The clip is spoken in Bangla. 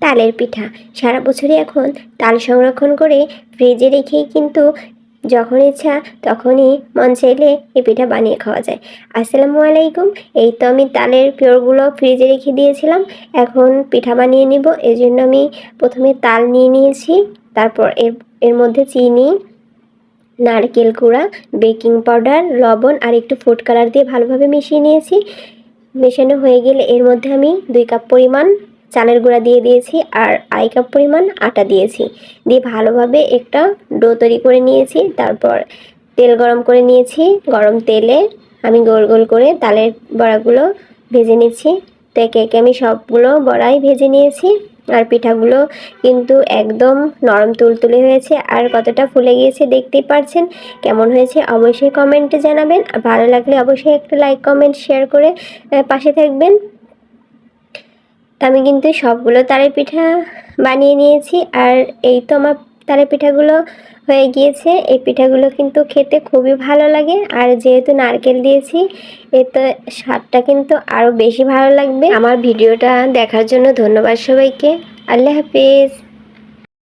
তালের পিঠা। সারা বছরই এখন তাল সংরক্ষণ করে ফ্রিজে রেখেই কিন্তু যখন ইচ্ছা তখনই মন চাইলে এই পিঠা বানিয়ে খাওয়া যায়। আসসালামু আলাইকুম। এই তো আমি তালের পিওরগুলো ফ্রিজে রেখে দিয়েছিলাম, এখন পিঠা বানিয়ে নিব। এর জন্য আমি প্রথমে তাল নিয়ে নিয়েছি, তারপর এর মধ্যে চিনি, নারকেল কুড়া, বেকিং পাউডার, লবণ আর একটু ফুড কালার দিয়ে ভালোভাবে মিশিয়ে নিয়েছি। মেশানো হয়ে গেলে এর মধ্যে আমি 2 কাপ পরিমাণ চালের গুঁড়া দিয়ে দিয়েছি আর 2.5 কাপ পরিমাণ আটা দিয়েছি। দিয়ে ভালোভাবে একটা ডো তৈরি করে নিয়েছি। তারপর তেল গরম করে নিয়েছি। গরম তেলে আমি গোল গোল করে তালের বড়াগুলো ভেজে নিচ্ছি। তো একে একে আমি সবগুলো বড়াই ভেজে নিয়েছি। আর পিঠাগুলো কিন্তু একদম নরম তুলতুলে হয়েছে, আর কতটা ফুলে গিয়েছে দেখতেই পারছেন। কেমন হয়েছে অবশ্যই কমেন্টে জানাবেন। আর ভালো লাগলে অবশ্যই একটা লাইক, কমেন্ট, শেয়ার করে পাশে থাকবেন। তো আমি কিন্তু সবগুলো তালের পিঠা বানিয়ে নিয়েছি, আর এই তো আমার তালের পিঠাগুলো হয়ে গিয়েছে। এই পিঠাগুলো কিন্তু খেতে খুবই ভালো লাগে, আর যেহেতু নারকেল দিয়েছি এতে স্বাদটা কিন্তু আরও বেশি ভালো লাগবে। আমার ভিডিওটা দেখার জন্য ধন্যবাদ সবাইকে। আল্লাহ হাফেজ।